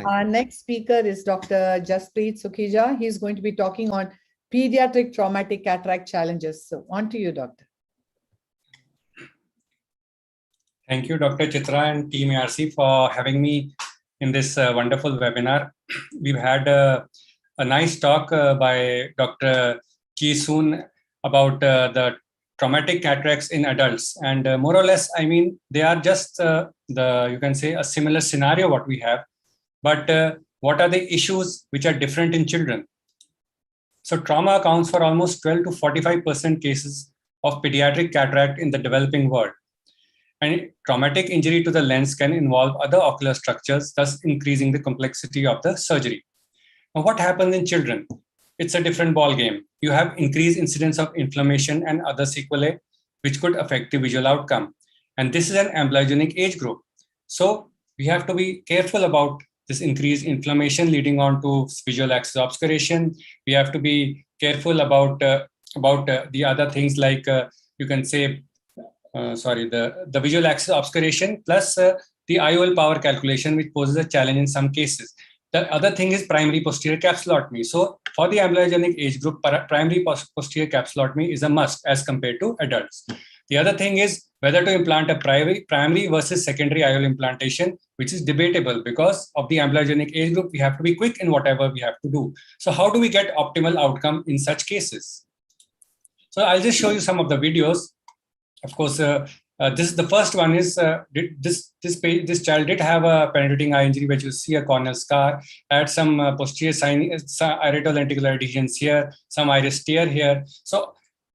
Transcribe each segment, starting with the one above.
Our next speaker is Dr. Jaspreet Sukhija. He's going to be talking on pediatric traumatic cataract challenges. So on to you, doctor. Thank you, Dr. Chitra and Team ARC for having me in this wonderful webinar. We've had a nice talk by Dr. Ki Soon about the traumatic cataracts in adults. And more or less, I mean, they are just you can say a similar scenario what we have. But what are the issues which are different in children? So trauma accounts for almost 12 to 45% cases of pediatric cataract in the developing world. And traumatic injury to the lens can involve other ocular structures, thus increasing the complexity of the surgery. Now, what happens in children? It's a different ball game. You have increased incidence of inflammation and other sequelae, which could affect the visual outcome. And this is an amblyogenic age group. So we have to be careful about this increased inflammation leading on to visual axis obscuration. We have to be careful about the other things like you can say, the visual axis obscuration plus the IOL power calculation, which poses a challenge in some cases. The other thing is primary posterior capsulotomy. So for the amblyogenic age group, primary posterior capsulotomy is a must as compared to adults. The other thing is whether to implant a primary versus secondary IOL implantation, which is debatable because of the amblyogenic age group. We have to be quick in whatever we have to do. So how do we get optimal outcome in such cases? So I'll just show you some of the videos. Of course, this is the first one is this child did have a penetrating eye injury, which you see a corneal scar, had some posterior irido-lenticular adhesions here, some iris tear here. So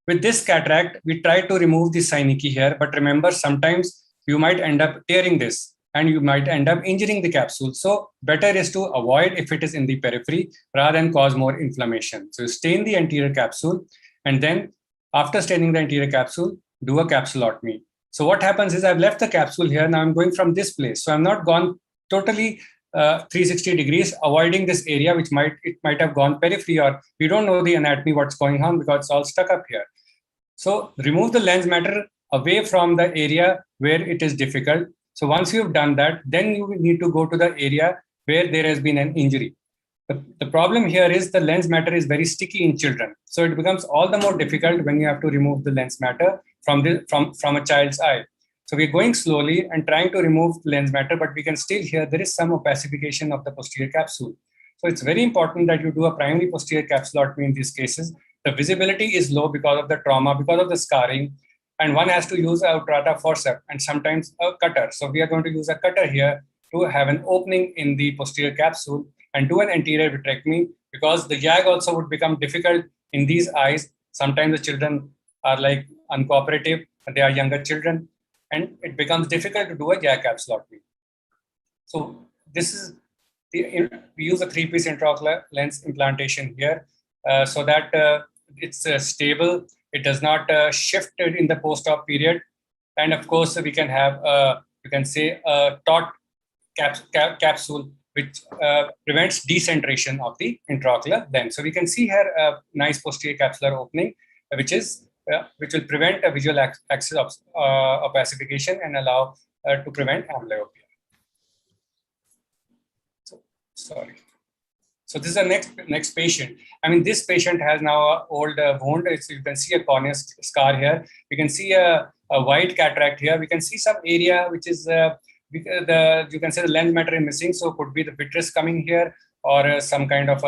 with this cataract, we try to remove the synecdoche here, but remember, sometimes you might end up tearing this and you might end up injuring the capsule. So better is to avoid if it is in the periphery rather than cause more inflammation. So stain the anterior capsule, and then after staining the anterior capsule, do a capsulotomy. So what happens is I've left the capsule here. Now I'm going from this place. So I'm not gone totally 360 degrees, avoiding this area, which might have gone periphery, or we don't know the anatomy, what's going on because it's all stuck up here. So remove the lens matter away from the area where it is difficult. So once you've done that, then you need to go to the area where there has been an injury. The problem here is the lens matter is very sticky in children. So it becomes all the more difficult when you have to remove the lens matter from a child's eye. So we're going slowly and trying to remove lens matter, but we can still hear there is some opacification of the posterior capsule. So it's very important that you do a primary posterior capsulotomy in these cases. The visibility is low because of the trauma, because of the scarring, and one has to use a Utrata forceps and sometimes a cutter. So we are going to use a cutter here to have an opening in the posterior capsule and do an anterior vitrectomy, because the YAG also would become difficult in these eyes. Sometimes the children are like uncooperative, they are younger children, and it becomes difficult to do a YAG capsulotomy. So this is we use a 3-piece intraocular lens implantation here so that it's stable. It does not shift it in the post-op period. And of course, we can have, you can say, a taut capsule, which prevents decentration of the intraocular lens. So we can see here a nice posterior capsular opening, which will prevent a visual axis opacification and allow to prevent amblyopia. So this is the next patient. I mean, this patient has now an old wound. You can see a corneal scar here. We can see a white cataract here. We can see some area which is you can say the lens matter is missing. So it could be the vitreous coming here, or some kind of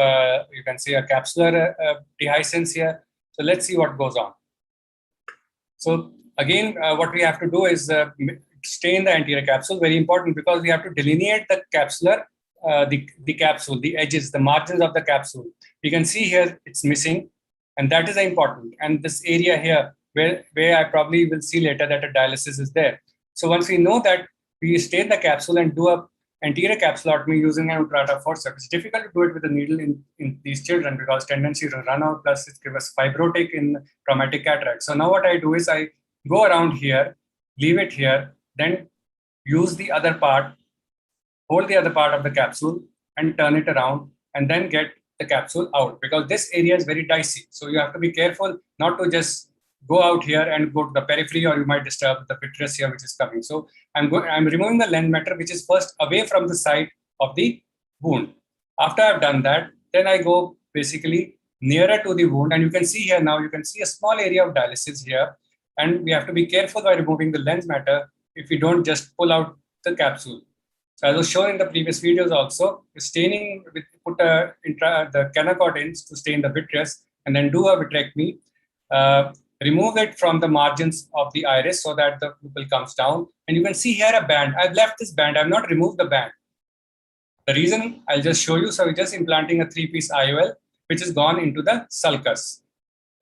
you can see a capsular dehiscence here. So let's see what goes on. So again, what we have to do is stain the anterior capsule. Very important, because we have to delineate the capsular. The capsule, the edges, the margins of the capsule. You can see here it's missing, and that is important. And this area here, where I probably will see later that a dialysis is there. So once we know that, we stain the capsule and do a anterior capsulotomy using an Utrata forceps. It's difficult to do it with a needle in these children because tendency to run out, plus it gives us fibrotic in traumatic cataract. So now what I do is I go around here, leave it here, then use the other part, hold the other part of the capsule and turn it around, and then get the capsule out, because this area is very dicey. So you have to be careful not to just go out here and go to the periphery, or you might disturb the vitreous here, which is coming. So I'm removing the lens matter, which is first away from the site of the wound. After I've done that, then I go basically nearer to the wound. And you can see here now, you can see a small area of dialysis here. And we have to be careful by removing the lens matter if we don't just pull out the capsule. So as was shown in the previous videos also, staining with the Kenacort to stain the vitreous and then do a vitrectomy. Remove it from the margins of the iris so that the pupil comes down. And you can see here a band. I've left this band. I've not removed the band. The reason I'll just show you. So we're just implanting a 3-piece IOL, which has gone into the sulcus.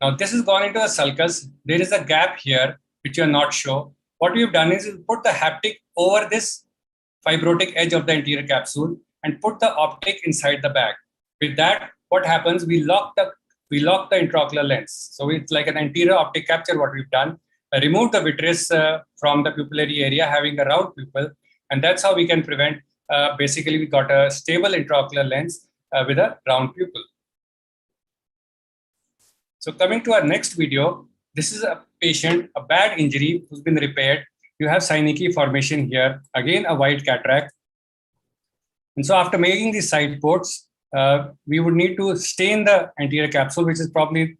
Now this has gone into the sulcus. There is a gap here, which you're not sure. What we've done is put the haptic over this fibrotic edge of the anterior capsule and put the optic inside the bag. With that, what happens? We lock the intraocular lens. So it's like an anterior optic capture. What we've done, remove the vitreous from the pupillary area, having a round pupil, and that's how we can prevent. Basically, we got a stable intraocular lens with a round pupil. So coming to our next video, this is a patient, a bad injury who's been repaired. You have synecdoche formation here, again a white cataract. And so after making these side ports, we would need to stain the anterior capsule, which is probably,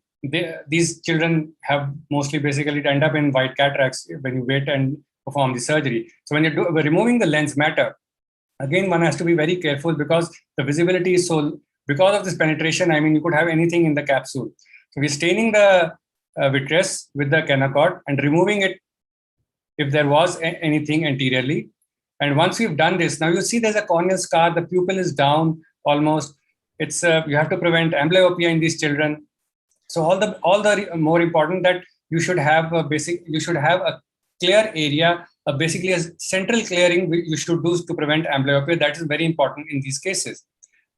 these children have mostly basically end up in white cataracts when you wait and perform the surgery. So when you're removing the lens matter, again, one has to be very careful because the visibility is so, because of this penetration, I mean, you could have anything in the capsule. So we're staining the vitreous with the Kenacort and removing it if there was anything anteriorly. And once we've done this, now you see there's a corneal scar, the pupil is down almost. It's you have to prevent amblyopia in these children. So all the more important that you should have a clear area, basically a central clearing you should do to prevent amblyopia. That is very important in these cases.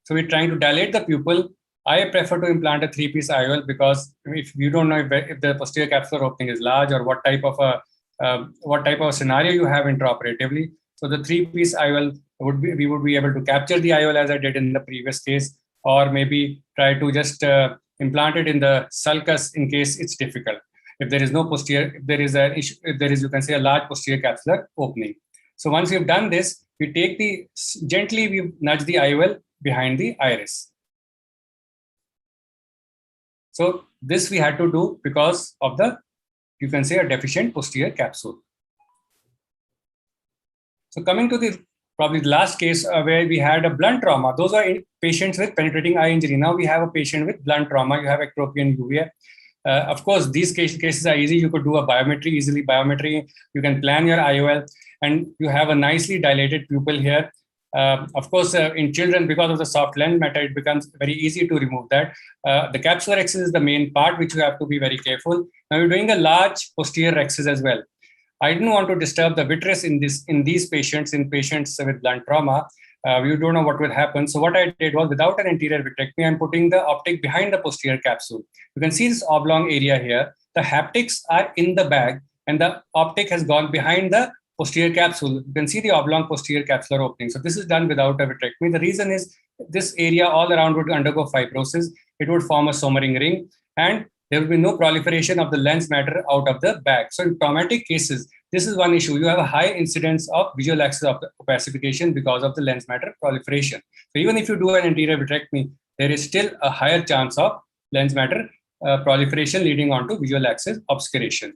So we're trying to dilate the pupil. I prefer to implant a 3-piece IOL because if you don't know if the posterior capsular opening is large or what type of a scenario you have intraoperatively. So the 3-piece IOL we would be able to capture the IOL as I did in the previous case, or maybe try to just implant it in the sulcus in case it's difficult. If there is no posterior, if there is you can say a large posterior capsular opening. So once you've done this, we take gently we nudge the IOL behind the iris. So this we had to do because of you can say a deficient posterior capsule. So coming to probably the last case where we had a blunt trauma. Those are patients with penetrating eye injury. Now we have a patient with blunt trauma. You have ectropion uvea. Of course, these cases are easy. You could do a biometry easily. Biometry, you can plan your IOL and you have a nicely dilated pupil here. Of course, in children, because of the soft lens matter, it becomes very easy to remove that. The capsular rhexis is the main part, which you have to be very careful. Now we're doing a large posterior rhexis as well. I didn't want to disturb the vitreous in these patients, with blunt trauma. We don't know what will happen. So what I did was, without an anterior vitrectomy, I'm putting the optic behind the posterior capsule. You can see this oblong area here. The haptics are in the bag and the optic has gone behind the posterior capsule. You can see the oblong posterior capsular opening. So this is done without a vitrectomy. The reason is this area all around would undergo fibrosis. It would form a Sommering ring and there will be no proliferation of the lens matter out of the bag. So in traumatic cases, this is one issue. You have a high incidence of visual axis opacification because of the lens matter proliferation. So even if you do an anterior vitrectomy, there is still a higher chance of lens matter proliferation leading on to visual axis obscuration.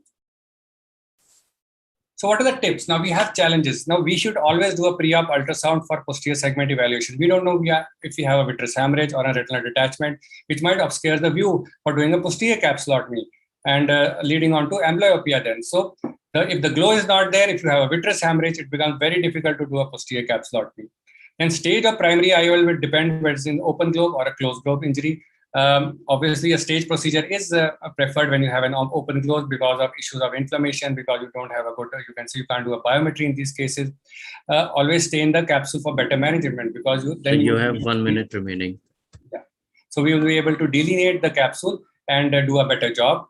So what are the tips? Now we have challenges. Now we should always do a pre-op ultrasound for posterior segment evaluation. We don't know if we have a vitreous hemorrhage or a retinal detachment, which might obscure the view for doing a posterior capsulotomy and leading on to amblyopia then. So if the glow is not there, if you have a vitreous hemorrhage, it becomes very difficult to do a posterior capsulotomy. And stage of primary IOL will depend whether it's in open globe or a closed globe injury. Obviously, a stage procedure is preferred when you have an open globe because of issues of inflammation, because you don't have a good, you can see you can't do a biometry in these cases. Always stay in the capsule for better management because you have 1 minute remaining. Yeah. So we will be able to delineate the capsule and do a better job.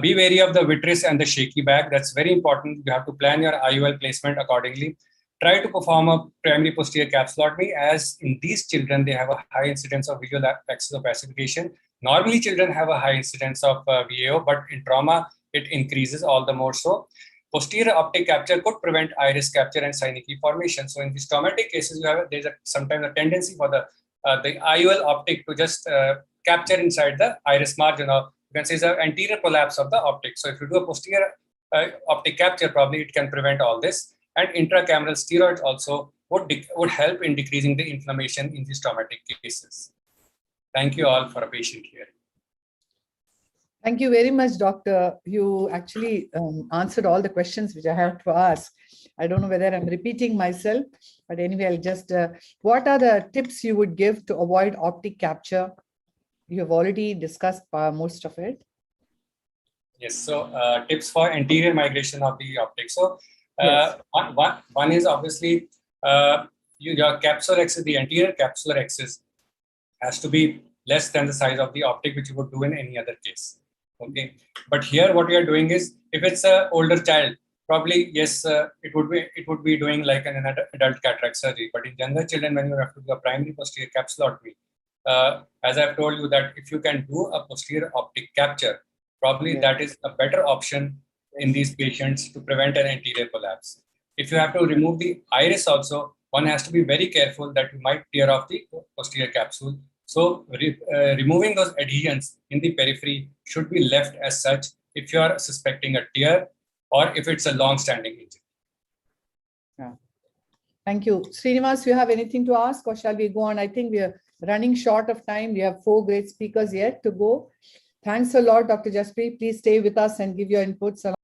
Be wary of the vitreous and the shaky bag. That's very important. You have to plan your IOL placement accordingly. Try to perform a primary posterior capsulotomy, as in these children, they have a high incidence of visual axis opacification. Normally, children have a high incidence of VAO, but in trauma, it increases all the more so. posterior optic capture could prevent iris capture and synecdoche formation. So in these traumatic cases, there's sometimes a tendency for the IOL optic to just capture inside the iris margin, or you can say it's an anterior collapse of the optic. So if you do a posterior optic capture, probably it can prevent all this. And intracameral steroids also would help in decreasing the inflammation in these traumatic cases. Thank you all for a patient hearing. Thank you very much, Doctor. You actually answered all the questions which I have to ask. I don't know whether I'm repeating myself, but anyway, I'll just, what are the tips you would give to avoid optic capture? You have already discussed most of it. Yes, so tips for anterior migration of the optic. So Yes. one is obviously your capsular axis, the anterior capsular axis has to be less than the size of the optic, which you would do in any other case. Okay, but here what we are doing is, if it's an older child, probably yes, it would be doing like an adult cataract surgery. But in younger children, when you have to do a primary posterior capsulotomy, as I've told you, that if you can do a posterior optic capture, probably that is a better option in these patients to prevent an anterior collapse. If you have to remove the iris also, one has to be very careful that you might tear off the posterior capsule. So removing those adhesions in the periphery should be left as such if you are suspecting a tear or if it's a long-standing injury. Yeah. Thank you. Srinivas, you have anything to ask, or shall we go on? I think we are running short of time. We have 4 great speakers yet to go. Thanks a lot, Dr. Jaspreet. Please stay with us and give your inputs.